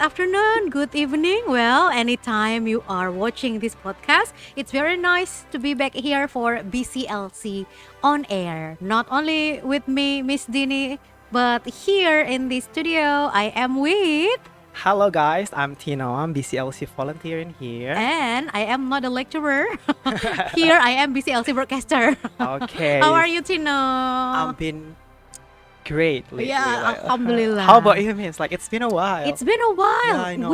afternoon, good evening. Well, anytime you are watching this podcast, it's very nice to be back here for BCLC on air. Not only with me, Miss Dini, but here in the studio, I am with. Hello guys, I'm Tino. I'm BCLC volunteer in here. And I am not a lecturer. Here I am BCLC broadcaster. Okay. How are you, Tino? I've been great lately. Yeah, alhamdulillah. How about you, Miss? It's been a while. It's been a while. Yeah, I know.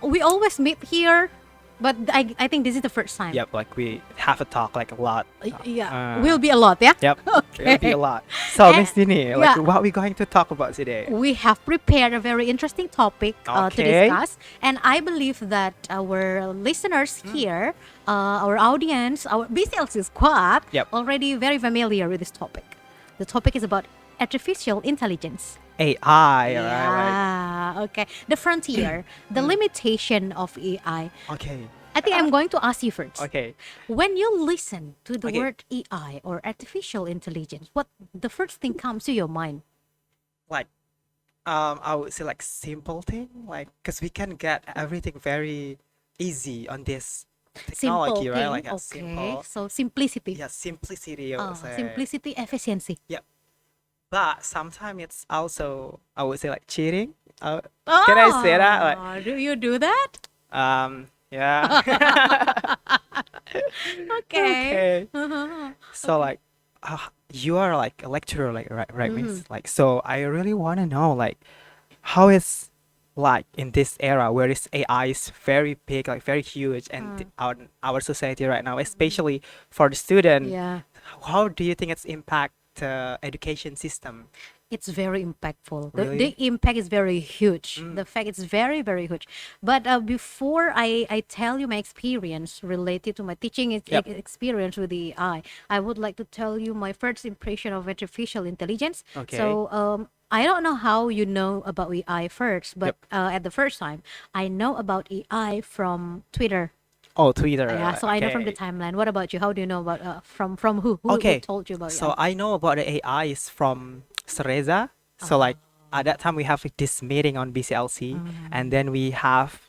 We always meet here, but I think this is the first time. Yep, we have a talk a lot. Yeah, will be a lot, yeah? Yep, Okay. it'll be a lot. So, Miss Dini, yeah. what are we going to talk about today? We have prepared a very interesting topic to Okay. discuss, and I believe that our listeners here, our audience, our BCLC squad, Yep. already very familiar with this topic. The topic is about artificial intelligence. AI, right? Yeah, okay. The frontier, the limitation of AI. Okay, I think I'm going to ask you first. okay. When you listen to the Okay. word AI or artificial intelligence, what the first thing comes to your mind? I would say simple thing, because we can get everything very easy on this technology, Simple right? thing. A Okay. simple, So simplicity. yeah, simplicity. I would say. Simplicity, efficiency. But sometimes it's also, I would say, cheating. Can I say that? Do you do that? Yeah. Okay. Okay. So you are a lecturer, right, Miss? So I really want to know how is in this era where this AI is very big, very huge, and our society right now, especially for the student. Yeah. How do you think it's impact education system? It's very impactful. Really? The impact is very huge. The fact it's very, very huge. But before I tell you my experience related to my teaching Yep. experience with the AI, I would like to tell you my first impression of artificial intelligence. Okay. So I don't know how you know about AI first, but at the first time, I know about AI from Twitter. Oh, Twitter. Yeah, so I know from the okay. timeline. What about you? How do you know about from who? Who Okay. told you about So AI? I know about the AI is from Sereza. So at that time we have this meeting on BCLC, and then we have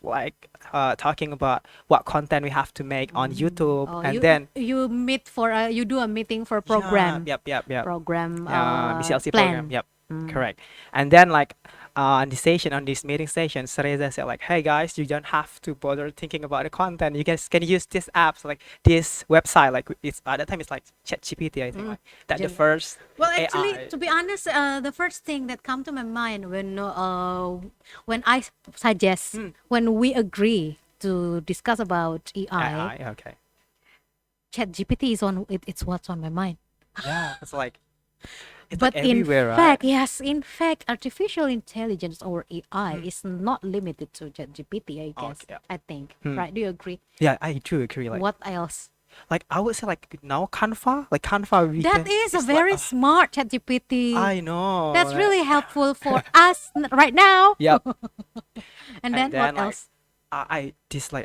talking about what content we have to make on YouTube, Oh, and you, then you meet for you do a meeting for program. Yep. Program BCLC plan. program. Yep. Correct. And then on this meeting session, Sereza said hey guys, you don't have to bother thinking about the content. You guys can use this app, so this website. It's at that time it's ChatGPT, I think. That the Gen- first Well, actually, AI. to be honest, the first thing that come to my mind when I suggest when we agree to discuss about AI, AI. Okay. ChatGPT is on it, it's what's on my mind. Yeah, it's it's But in everywhere, right? fact, yes, in fact, artificial intelligence or AI is not limited to ChatGPT, I guess. Okay, yeah. I think. Right? Do you agree? Yeah, I do agree. What else? I would say now Canva, Canva. That is a very smart ChatGPT. I know. That's really helpful for us right now. Yep. And then what else? I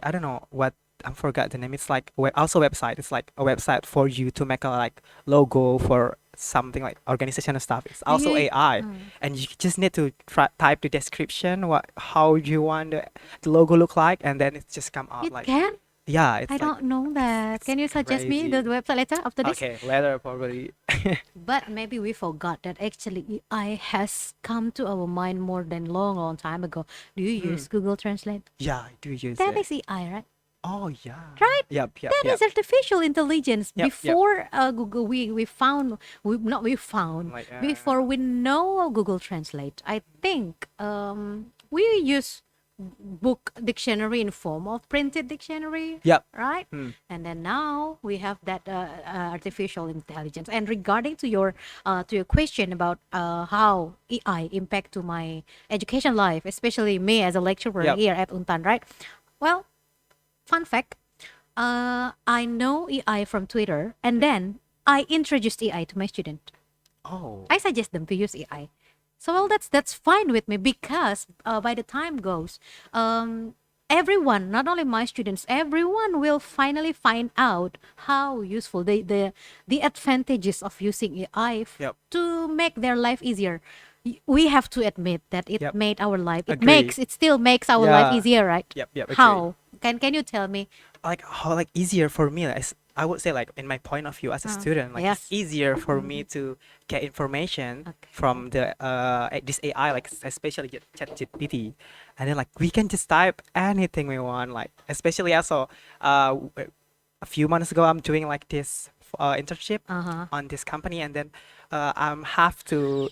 I don't know what, I forgot the name. It's also website. It's a website for you to make a logo for something organization and stuff. It's also Yeah. AI, and you just need to type the description, how you want the logo look like, and then it just come out It can? yeah. It's I don't know that. Can you suggest me the crazy. website later after this? Okay, later probably. But maybe we forgot that actually AI has come to our mind more than long time ago. Do you use Google Translate? Yeah, I do use That it. is AI, right? Oh yeah. Right? Yep. That is artificial intelligence. Yep, yep. Before Google, we found, not we found, before we know Google Translate, I think we use book dictionary in form of printed dictionary. Yep. Right? And then now we have that artificial intelligence. And regarding to your question about how AI impact to my education life, especially me as a lecturer Yep. here at Untan, right? Well, fun fact, I know AI from Twitter, and then I introduced AI to my student. Oh. I suggest them to use AI. So well, that's fine with me because by the time goes, everyone, not only my students, everyone will finally find out how useful the advantages of using AI Yep. to make their life easier. we have to admit that it Yep. made our life. Agree. It still makes our life Yeah. easier, right? Yep. Yep. Agree. How? Can you tell me? Like how like easier for me, like, I would say, like in my point of view as a student, like it's Yes. easier for me to get information Okay. from the this AI, like especially ChatGPT, and then like we can just type anything we want, like especially also a few months ago I'm doing like this internship Uh-huh. on this company, and then I have to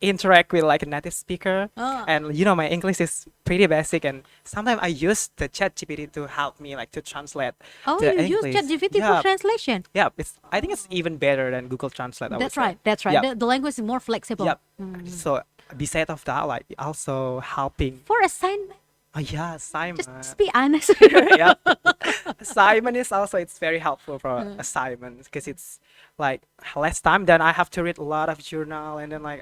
interact with like a native speaker, Oh. and you know my English is pretty basic, and sometimes I use the chat GPT to help me like to translate Oh, the you use English. ChatGPT for Yeah, translation. yeah, it's I think it's even better than Google Translate, I would That's say. right. That's right. Yep. The language is more flexible. Yep. So besides of that, like also helping. For assignment, Oh yeah, Simon. just be honest. Yeah. Simon is also, it's very helpful for assignments because it's like less time. Then I have to read a lot of journal, and then like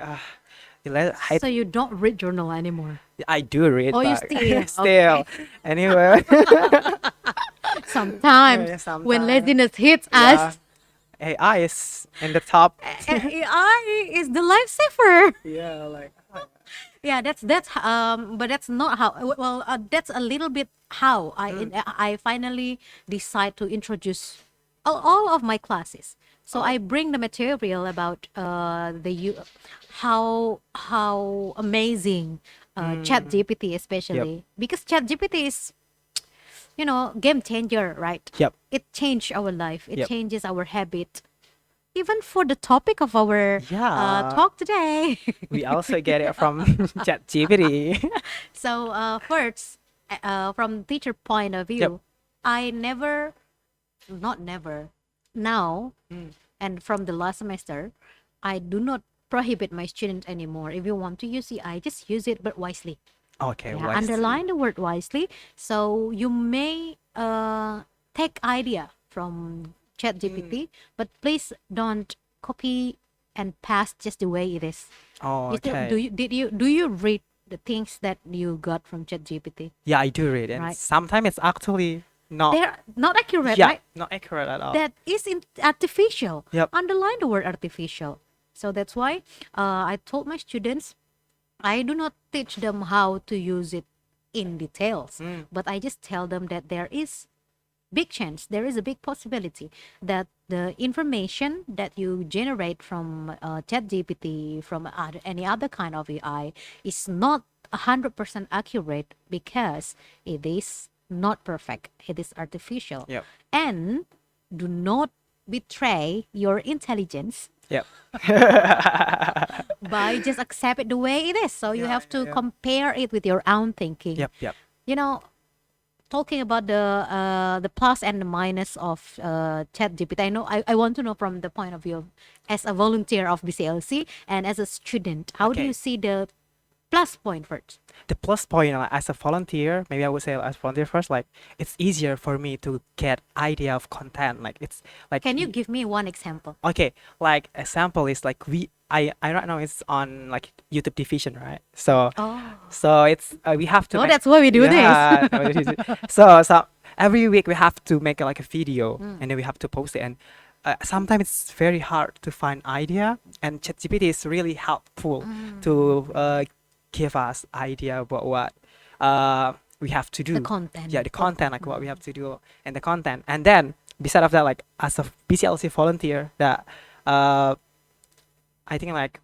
So you don't read journal anymore. I do read, Oh, you but still? still. Anyway. Sometimes Yeah, when sometimes. laziness hits Yeah. us, AI is in the top. AI is the lifesaver. Yeah, like Yeah, but that's not how. Well, that's a little bit how I finally decide to introduce all of my classes. So I bring the material about how amazing Chat GPT, especially because Chat GPT is, game changer, right? Yep. It changed our life. It Yep. changes our habit. Even for the topic of our Yeah. talk today. We also get it from ChatGPT. So first, from teacher point of view, I never, not never, now, and from the last semester, I do not prohibit my students anymore. If you want to use AI, just use it, but wisely. Okay, Yeah, wisely. underline the word wisely. So you may take idea from ChatGPT, but please don't copy and paste just the way it is. Oh, You still, okay. do you read the things that you got from ChatGPT? Yeah, I do read, and Right. sometimes it's actually not. They're not accurate, Yeah, right? not accurate at all. That is artificial. Yep. Underline the word artificial. So that's why I told my students, I do not teach them how to use it in details, but I just tell them that there is big chance, there is a big possibility that the information that you generate from ChatGPT, from any other kind of AI, is not 100% accurate because it is not perfect. It is artificial. Yep. And do not betray your intelligence Yep. by just accept it the way it is. So you have to yeah. compare it with your own thinking. Yep. Yep. You know, talking about the plus and the minus of ChatGPT, I want to know from the point of view as a volunteer of BCLC and as a student, how do Okay. you see the plus point first? The plus point, like, as a volunteer, maybe I would say as volunteer first, like it's easier for me to get idea of content. Like it's like Can you give me one example? okay, like example is like I right now it's on like YouTube division, right? So Oh, so it's we have to oh, make, that's why we do yeah, this. so every week we have to make like a video, Mm. and then we have to post it, and sometimes it's very hard to find idea, and ChatGPT is really helpful to give us idea about what we have to do. The content. Yeah, the content, like what we have to do, and the content. And then beside of that, like as a BCLC volunteer, that I think like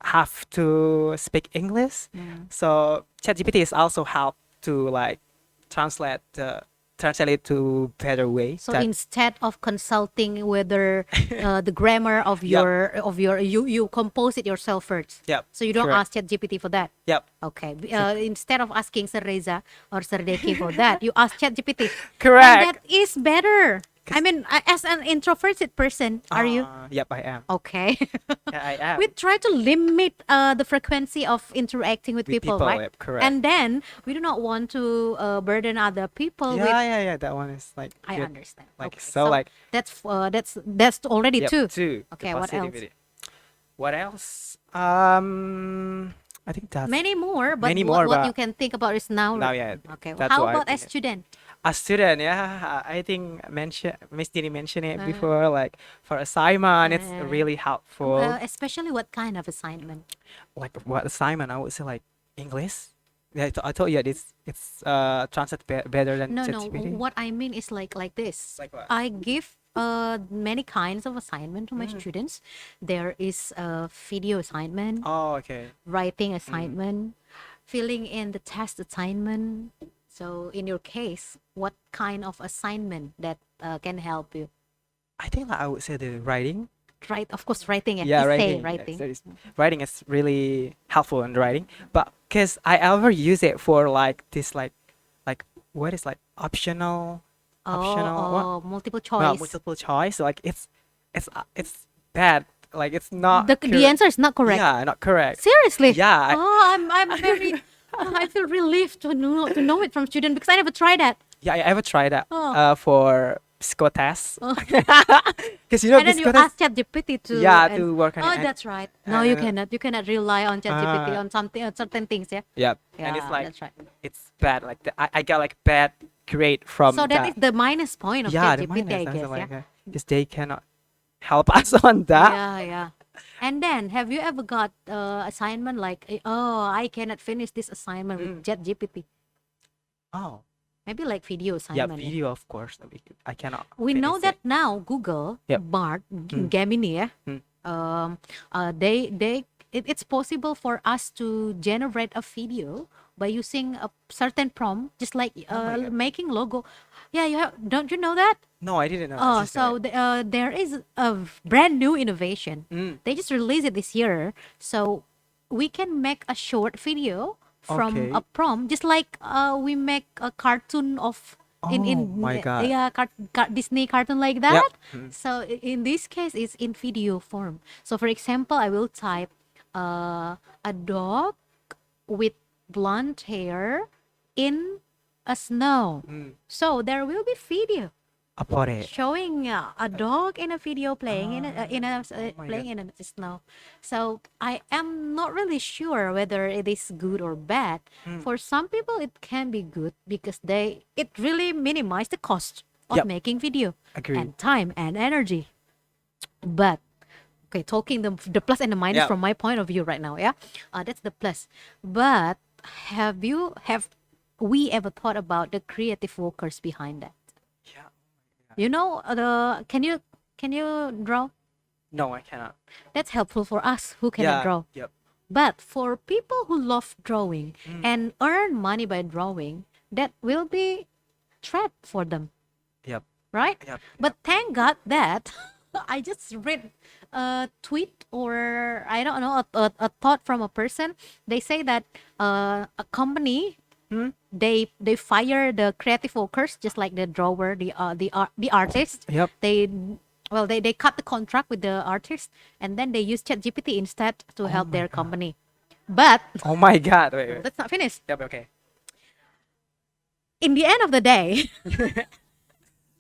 have to speak English. So ChatGPT is also help to like translate it to better way. So that- instead of consulting whether the grammar of Yep. your you compose it yourself first. Yep. So you don't Correct. ask ChatGPT for that. Yep. Okay. Instead of asking Sir Reza or Sir Deki for that, you ask ChatGPT. Correct. And that is better. I mean, as an introverted person, are you? Yep, I am. Okay. Yeah, I am. We try to limit the frequency of interacting with With people, people, right? yep, correct. And then we do not want to burden other people with. Yeah. That one is like I good. understand. Like, Okay, so, like- that's already Yep, two. two. the Okay, what else? positivity. What else? I think that's Many more, but Many what more, but you can think about is now. now. Yeah, Okay. that's How what I about as think. student? A student, yeah. I think mention Miss Dini mentioned it Uh, before. Like for assignment, it's uh, really helpful. especially what kind of assignment? Like what assignment? I would say like English. Yeah, I told you it's translate better than No, no. ChatGPT. What I mean is like this. Like what? I give many kinds of assignment to my students. There is a video assignment, Oh, okay. writing assignment, filling in the test assignment. So in your case, what kind of assignment that can help you? I think like, I would say the writing. Right, of course, writing. Yeah, Essay writing. writing. Writing is really helpful in writing, but because I ever use it for like this like what is like optional what Multiple well choice. multiple choice, like it's bad, like it's not The answer is not correct. yeah, not correct. Seriously? Yeah, I'm very. I feel relieved to know it from student because I never tried that. yeah, I ever tried that Oh. for psycho tests Oh. because you know And then you psycho tests, ask ChatGPT to. yeah, and- to work on Oh, it. that's right. No, you uh, cannot. You cannot rely on ChatGPT uh, on something, on certain things. Yeah. yeah, Yeah, and it's like that's right. it's bad, like I got like bad grade from So that is the minus point of yeah, the ChatGPT, minus, I that's guess. like Yeah. because they cannot help us on that. Yeah, yeah. And then, have you ever got assignment like, oh, I cannot finish this assignment with ChatGPT? Oh, Maybe like video yeah, assignment. Yeah. video, of course. I cannot. We know finish that now Google, Yep. Bard, Gemini, yeah, Mm. it's possible for us to generate a video by using a certain prompt, just like my God. making logo. Yeah, you have. Don't you know that? No, I didn't know. Oh, Just so there is a brand new innovation. Mm. They just released it this year, so we can make a short video from Okay. a prompt, just like we make a cartoon of in Oh my God. yeah, Disney cartoon like that. Yep. Mm. So in this case, it's in video form. So for example, I will type a dog with blonde hair in a snow. So there will be video About it. showing a dog in a video playing my playing in the snow. So I am not really sure whether it is good or bad. For some people, it can be good because it really minimize the cost of Yep. making video Agree. and time and energy. But okay, talking the plus and the minus Yeah. from my point of view right now, yeah, that's the plus. But have we ever thought about the creative workers behind that? Yeah. You know, can you draw? No, I cannot. That's helpful for us who cannot Yeah. draw. Yep. But for people who love drawing and earn money by drawing, that will be threat for them, Yep. right? Yep. But thank God that I just read a tweet, or I don't know, a thought from a person. They say that a company, they fire the creative workers, just like the drawer, the artist. Yep. They cut the contract with the artist, and then they use ChatGPT instead to help their company. But Oh my God. Wait. let's not finish. Yep. Okay. In the end of the day,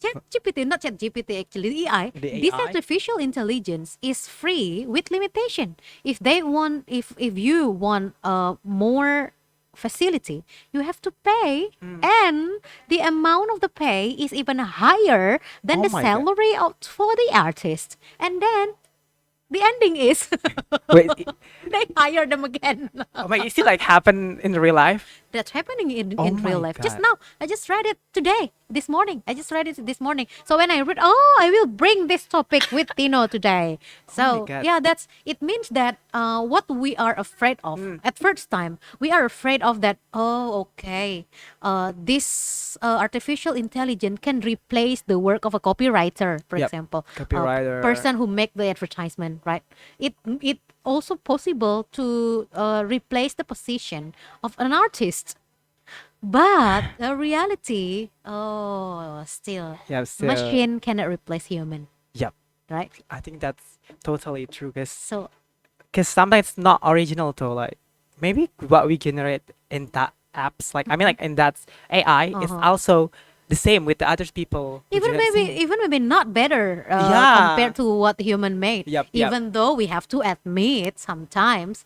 ChatGPT, not ChatGPT, actually, the AI, The this AI? artificial intelligence is free with limitation. If you want more facility, you have to pay, and the amount of the pay is even higher than Oh the my God. salary for the artist. And then the ending is Wait. they hire them again. Oh my! It still like happen in real life. That's happening in Oh real my life. Just God. now, I just read it this morning. I just read it this morning. So when I read, oh, I will bring this topic with Tino today. So God. yeah, it means that what we are afraid of at first time, we are afraid of that. Oh, okay, this artificial intelligence can replace the work of a copywriter, for Yep. example, Copywriter. person who make the advertisement, right? It also possible to replace the position of an artist. But the reality, still, Yeah. So, machine cannot replace human, Yep. right? I think that's totally true. So, Because sometimes it's not original to like maybe what we generate in that apps, like I mean like in that AI is Uh-huh. also the same with the other people who Even didn't maybe, see. even maybe not better Yeah. compared to what human made. Yep. Even though we have to admit sometimes,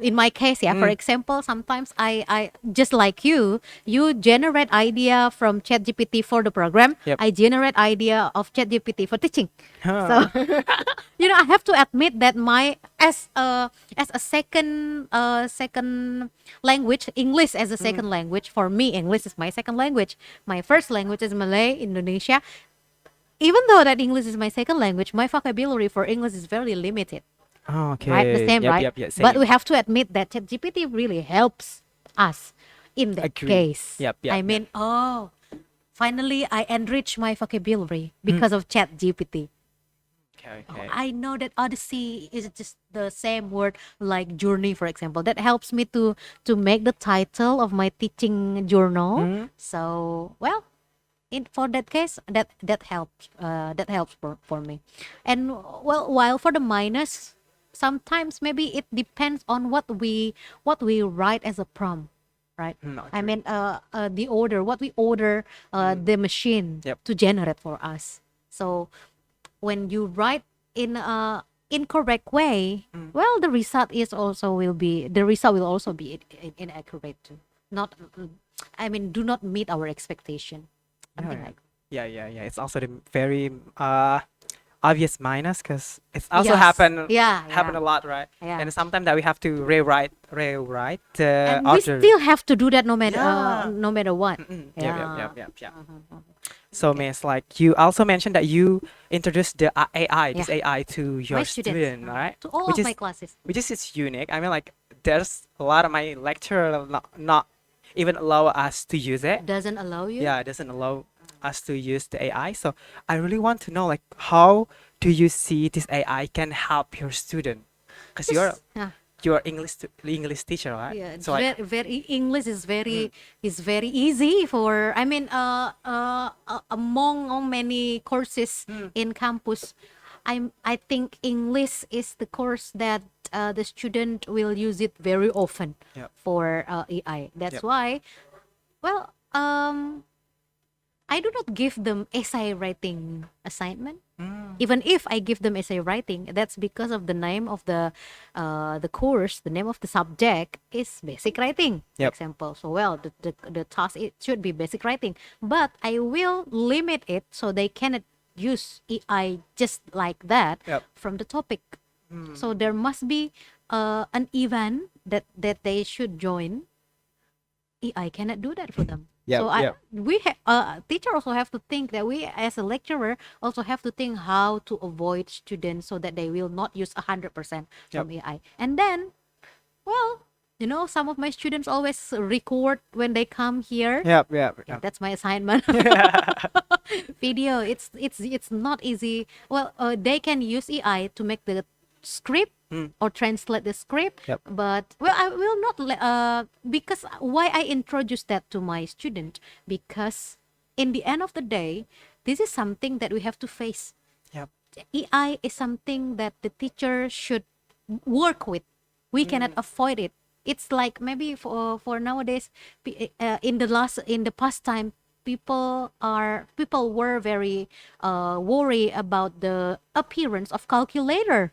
in my case, yeah, for example, sometimes I just like you generate idea from ChatGPT for the program. Yep. I generate idea of ChatGPT for teaching. Huh. So I have to admit that my as a second language, English as a second language for me. English is my second language. My first language is Malay, Indonesia. Even though that English is my second language, my vocabulary for English is very limited. Oh, Right, the okay. same, Yep. right? Yep. Yeah. But Same. we have to admit that ChatGPT really helps us in that Agree. case. Yep. Yep. I Yep. mean, oh, finally I enrich my vocabulary Mm. because of ChatGPT. Okay. Oh, Okay. I know that Odyssey is just the same word like journey, for example. That helps me to make the title of my teaching journal. Mm. So, well, for that case, that helps. That helps for me. And well, while for the minus, sometimes maybe it depends on what we write as a prompt, right? Not I agree. mean, the order, what we order the machine Yep. to generate for us. So when you write in a incorrect way, well, the result will also be inaccurate too. Not, I mean, do not meet our expectation. Something Yeah. like Yeah. Yeah. Yeah. It's also the very obvious minus because it's also yes, happen yeah, a lot, right? yeah. And sometimes that we have to rewrite the And we order. still have to do that no matter Yeah. no matter what. Mm-mm. Yep. Yep. Yeah. Yep. Yep. Yep. Mhm. So, Okay. Miss, like you also mentioned that you introduced the AI, Yeah. this AI to My your students, student, right? to all Which of is my classes. it's unique. I mean, like there's a lot of my lecturer not even allow us to use it. Doesn't allow you. Yeah, it doesn't allow us to use the AI. So I really want to know, like, how do you see this AI can help your student? Because Yeah. you're English teacher, right? Yeah, it's So like, very English is very easy for, I mean, among many courses in campus, I think English is the course that the student will use it very often Yep. for AI. That's Yep. why, well, I do not give them essay writing assignment. Even if I give them essay writing, that's because of the name of the course, the name of the subject is basic writing, for Yep. example. So, well, the task, it should be basic writing, but I will limit it so they cannot use AI just like that Yep. from the topic. So there must be an event that they should join. I cannot do that for them. Yep, So yep. teacher also have to think that we as a lecturer also have to think how to avoid students so that they will not use 100% from AI. And then, well, some of my students always record when they come here. Yep. Yep. Yeah, Yep. that's my assignment. Video. It's not easy. Well, they can use AI to make the script or translate the script. Yep. But well, I will not because why I introduce that to my student, because in the end of the day, this is something that we have to face. Yep. AI is something that the teacher should work with. We cannot avoid it. It's like maybe for nowadays, in the past time, people were very worried about the appearance of calculator.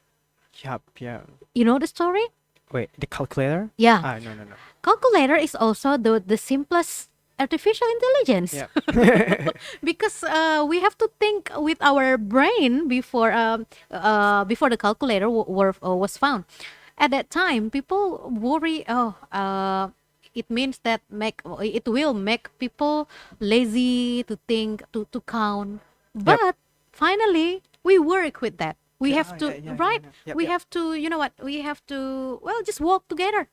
Yep. Yeah. You know the story? Wait, the calculator? Yeah. Ah, no, no, no. Calculator is also the simplest artificial intelligence. Yep. Because we have to think with our brain before the calculator was found. At that time, people worry. It means that it will make people lazy to think, to count. Yep. But finally, we work with that. We Yeah, have to, yeah, yeah, right? yeah, yeah. Yep, We yep. have to, you know what? We have to, well, just walk together.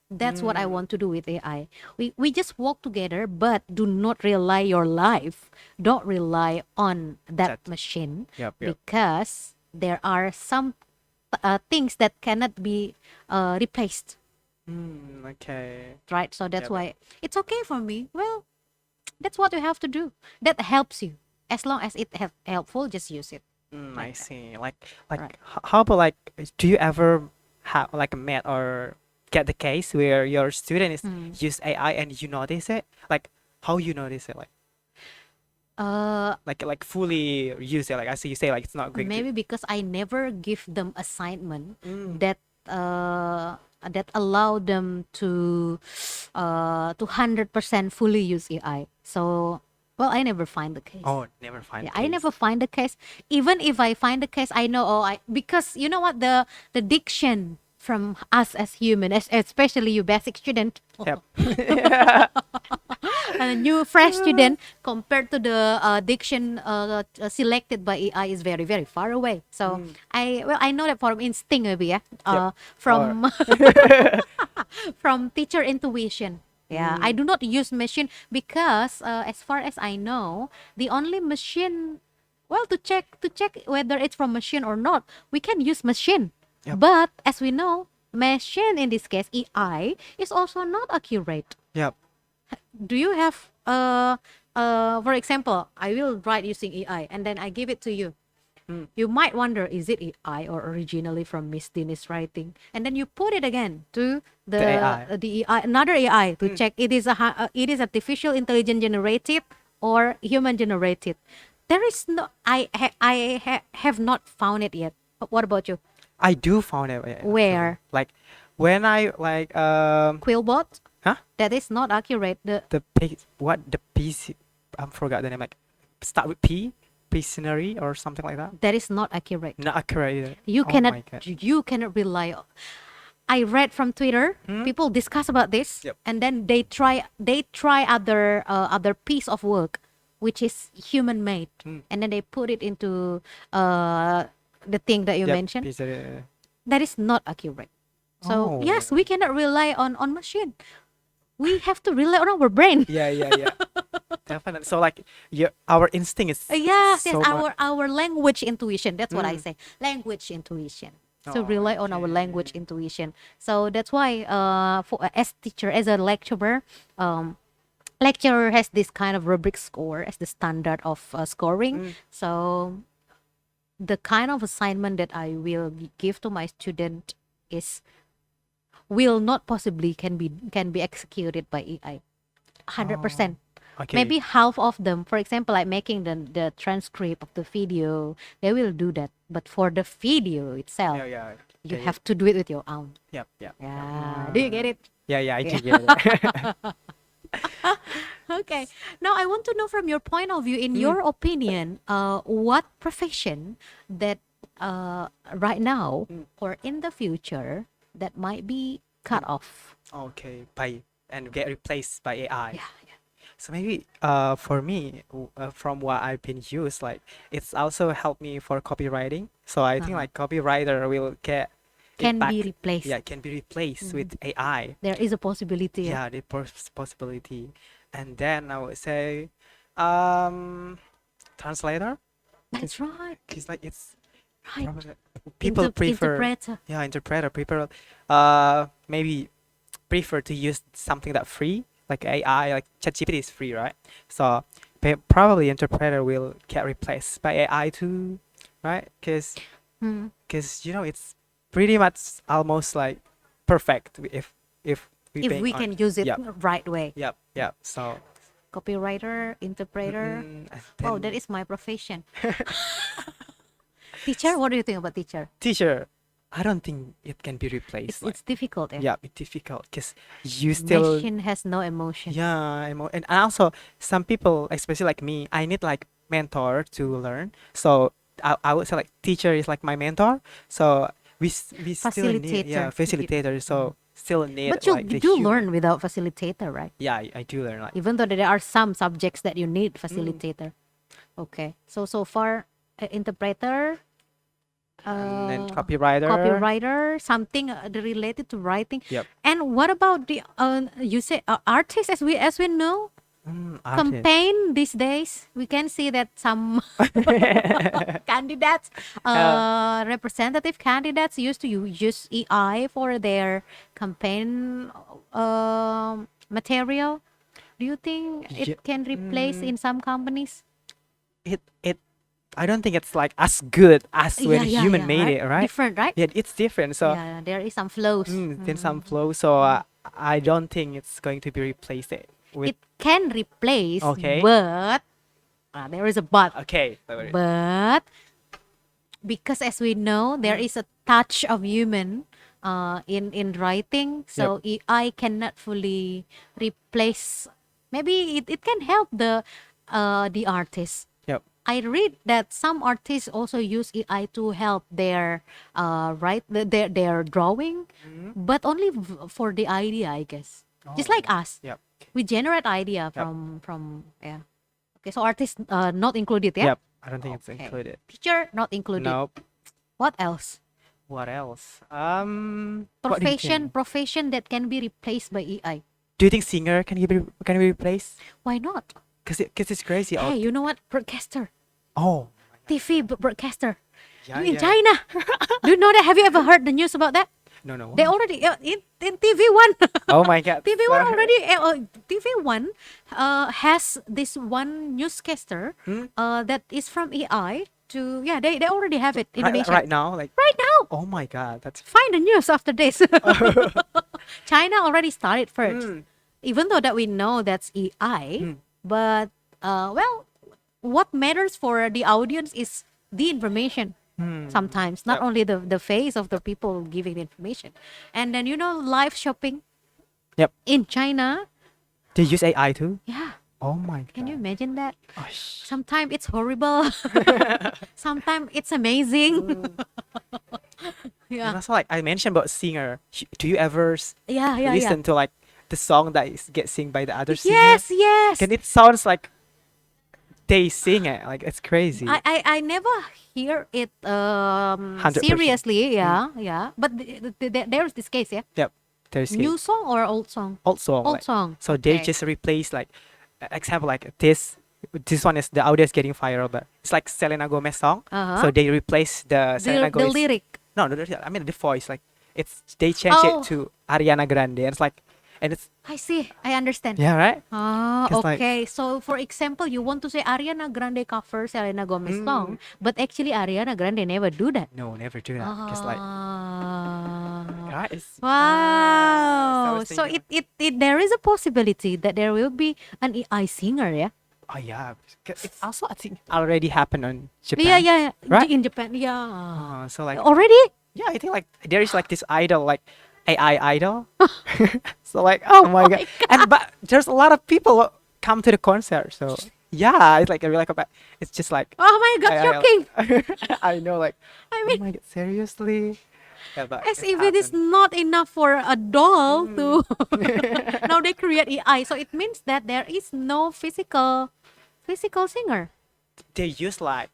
That's what I want to do with AI. We just walk together, but do not rely your life. Don't rely on that That- machine, Yep, yep. because there are some things that cannot be replaced, Okay. right? So that's Yep. why it's okay for me. Well, that's what you have to do. That helps you. As long as it helpful, just use it. I see. Like, Right. how about like, do you ever have like met or get the case where your student is use AI and you notice it? Like, how you notice it? Like, Like fully use it? Like I see you say like it's not going to. Maybe because I never give them assignment Mm. that that allow them to 100% fully use AI. So, well, I never find the case. Oh, never find Yeah, the I case. never find the case. Even if I find the case, I know, oh, I, because you know what, the diction from us as human, especially you basic student, Yep. a new fresh student, compared to the diction selected by AI, is very very far away. So Mm. I know that from instinct maybe, yeah, Yep. Or from from teacher intuition. Yeah, I Mm. do not use machine because as far as I know, the only machine, well, to check whether it's from machine or not, we can use machine. Yep. But as we know, machine in this case AI is also not accurate. Yep. Do you have for example, I will write using AI and then I give it to you. Mm. You might wonder, is it AI or originally from Miss Dini's writing? And then you put it again to The AI. the AI, another AI, to Mm. check it is artificial intelligence generated or human generated. There is no, have not found it yet. What about you? I do found it. Where? Like when I like Quillbot? huh? That is not accurate. The PC, I forgot the name, like start with P, Pictionary or something like that. That is not accurate. Not accurate either. You Oh cannot my God. you cannot rely on. I read from Twitter, people discuss about this, Yep. and then they try other piece of work, which is human made, and then they put it into the thing that you Yep. mentioned. Pictionary. That is not accurate. So yes, we cannot rely on machine. We have to rely on our brain. Yeah, yeah, yeah. Definitely. So like, our instinct is Yes, so yes, much. our language intuition. That's what I say. Language intuition. So Oh, rely on our language intuition. So that's why, for as teacher, as a lecturer, lecturer has this kind of rubric score as the standard of scoring. So the kind of assignment that I will give to my student is will not possibly can be executed by AI, 100%. Okay. Maybe half of them, for example, like making the transcript of the video, they will do that. But for the video itself, Yeah, yeah. you Okay. have to do it with your own. Yep, yep. Yeah. Do you get it? Yeah, yeah. I do get it. Okay. Now I want to know from your point of view, in your opinion, what profession that right now or in the future that might be cut off? Okay, and get replaced by AI. Yeah, yeah. So maybe for me, from what I've been used, like it's also helped me for copywriting. So I think like copywriter will get it Can back. be replaced. Yeah, can be replaced with AI. There is a possibility. Yeah, the possibility. And then I would say, translator. That's right. It's like it's Right. probably people prefer. Interpreter. Yeah, interpreter. People maybe prefer to use something that free, like AI, like ChatGPT is free, right? So probably interpreter will get replaced by AI too, right? Because it's pretty much almost like perfect if If we can use it Yep. right way. Yep, yep. So Copywriter, interpreter. and Oh, then that is my profession. Teacher, what do you think about teacher? teacher, I don't think it can be replaced. It's like, it's difficult. Eh? yeah, it's difficult because you still Machine has no emotion. yeah, and also some people, especially like me, I need like mentor to learn. So I would say like teacher is like my mentor. So we still need facilitator. So still need But you like the do human. learn without facilitator, right? Yeah, I do learn like Even though there are some subjects that you need facilitator. Okay. So far, interpreter, and then uh, copywriter, something related to writing. Yep. And what about the you say artists, as we know, artist. campaign these days? We can see that some candidates, representative candidates, used to use AI for their campaign material. Do you think Ye- it can replace in some companies? it I don't think it's like as good as when human made right? it, right? Different, right? Yeah, it's different. So Yeah, there is some flows. then some flow. So I don't think it's going to be replaced with It can replace, Okay. but There is a but. Okay. So it- But because as we know, there is a touch of human in writing, so AI cannot fully replace. Maybe it can help the artist. Yep. I read that some artists also use AI to help their their drawing, but only for the idea, I guess. Just like us, Yep. we generate idea from yeah. Okay, so artists not included, yeah. Yep. I don't think it's Okay. included. Teacher not included. Nope. What else? What else? What do you think? Profession that can be replaced by AI. Do you think singer can be replaced? Why not? Cause it's crazy. Hey, you know what? Broadcaster, Oh. TV broadcaster Yeah, in yeah. China. Do you know that? Have you ever heard the news about that? No. They already in TV1. Oh my god. TV1 So- already. TV1 has this one newscaster that is from AI to They already have it in Indonesia right now, like. right now. Oh my god, that's. Find the news after this. China already started first, even though that we know that's AI. But well, what matters for the audience is the information. Sometimes not only the face of the people giving the information, and then live shopping. Yep. In China, They use AI too. yeah. Oh my god. Can you imagine that? Oh, Sometimes it's horrible. Sometimes it's amazing. And Yeah. also, like I mentioned about singer. Do you ever Yeah. listen to like the song that is get sing by the other singer? Yes. And it sounds like they sing it. Like it's crazy. I never hear it 100%. seriously. Yeah. But there's this case, yeah. Yep. There's New song or old song? old song. Old like- song. So they Okay. just replace like example like this. This one is the audio is getting viral, but it's like Selena Gomez song. Uh-huh. So they replace the Selena the Gomez. lyric. No, I mean the voice. Like they change Oh. it to Ariana Grande. And it's like, and it's I see. I understand. yeah, right. Ah, 'Cause, like- okay. So, for example, you want to say Ariana Grande cover Selena Gomez song, but actually Ariana Grande never do that. No, never do that. Cause like, Ah. God, it's Wow. so So it there is a possibility that there will be an AI singer, yeah? oh yeah, 'cause it's also I think already happened on Japan. Yeah. Right? In Japan, yeah. So like, Already? yeah, I think like there is like this idol, like AI idol. So like, oh my god, and but there's a lot of people come to the concert. So yeah, it's like I really like about. It's just like Oh my God, shocking. I know, like I oh mean, my god, seriously. Yeah, but as it if it is happened. not enough for a doll to now they create AI. So it means that there is no physical singer. They use like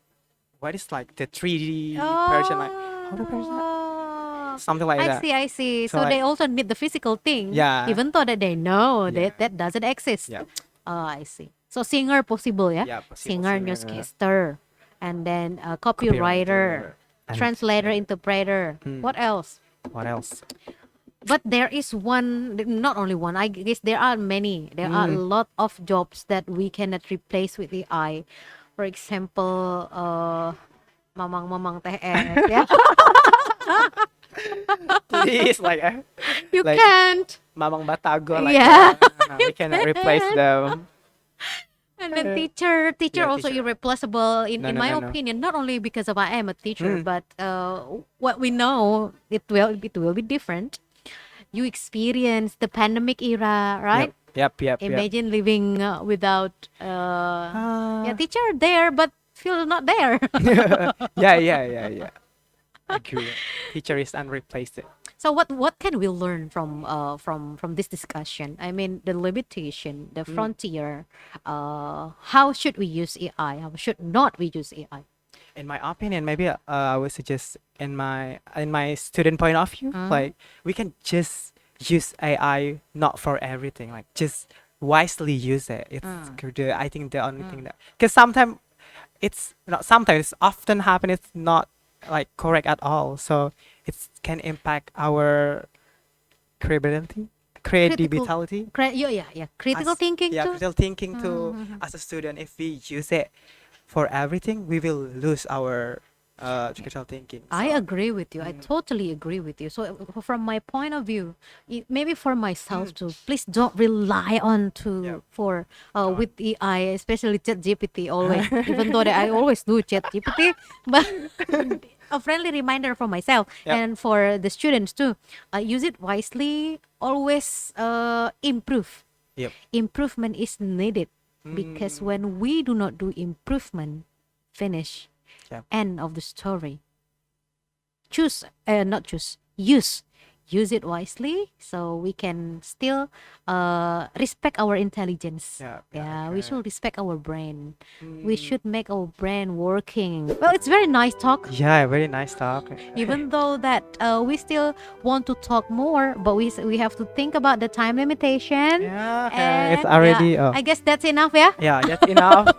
what is like the 3D version, like how do you call that? Something like that. I see. So, So, like- they also need the physical thing. Yeah. Even though that they know Yeah. that doesn't exist. Yeah. Oh, I see. So singer possible, yeah? Yeah, possible Singer, singer. newscaster, and then copywriter, and- translator, interpreter. What else? What else? But there is one, not only one, I guess there are many. There are a lot of jobs that we cannot replace with AI. For example, mamang TS, yeah? Please, like You Like- can't. Mamang Batago, like Yeah. we cannot replace them. And then teacher Yeah, also teacher. irreplaceable in, No, in no, my no, no. opinion. Not only because of I am a teacher, but what we know it will be different. You experience the pandemic era, right? Yep. Imagine living without teacher there, but feel not there. Yeah. Agree. Teacher is unreplaced. So what can we learn from this discussion? I mean, the limitation, the frontier. How should we use AI? How should not we use AI? In my opinion, maybe I would suggest in my student point of view, like we can just use AI not for everything, like just wisely use it. It's I think the only thing that because sometimes it's not sometimes it's often happen it's not like correct at all, so it can impact our credibility. Critical thinking Yeah, too. critical thinking too. As a student, if we use it for everything, we will lose our critical thinking. I So, agree with you. I totally agree with you. So from my point of view, maybe for myself too, please don't rely on yeah. to for On. with AI, especially Chat GPT always. Even though that I always do Chat GPT, but a friendly reminder for myself Yep. and for the students too. Use it wisely. Always improve. Yep. Improvement is needed because Mm. when we do not do improvement, finish. Yep. End of the story. Choose, not choose, use it wisely so we can still respect our intelligence. Yeah, We okay. should respect our brain. We Mm. should make our brain working. Well, it's very nice talk. Yeah, very nice talk. Even though that we still want to talk more, but we have to think about the time limitation. Yeah, And it's already. I guess that's enough, yeah. Yeah, that's enough.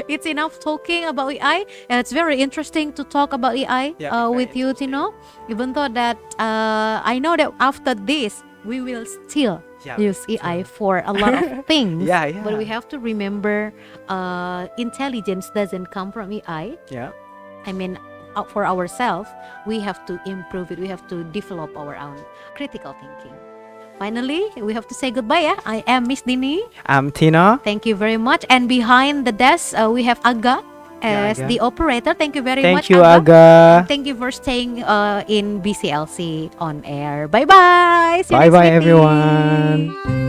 It's enough talking about AI. And it's very interesting to talk about AI Yeah, very with you, Tino. Even though that I know that after this, we will still Yeah, use AI for a lot of things. Yeah, But we yeah. have to remember intelligence doesn't come from AI. Yeah. I mean, for ourselves, we have to improve it. We have to develop our own critical thinking. Finally, we have to say goodbye. Yeah, I am Miss Dini. I'm Tino. Thank you very much. And behind the desk, we have Aga Yeah, as Aga. the operator. Thank you very Thank much, you, Aga. Aga. And thank you for staying in BCLC on air. Bye bye. See you Bye next bye, meeting. everyone.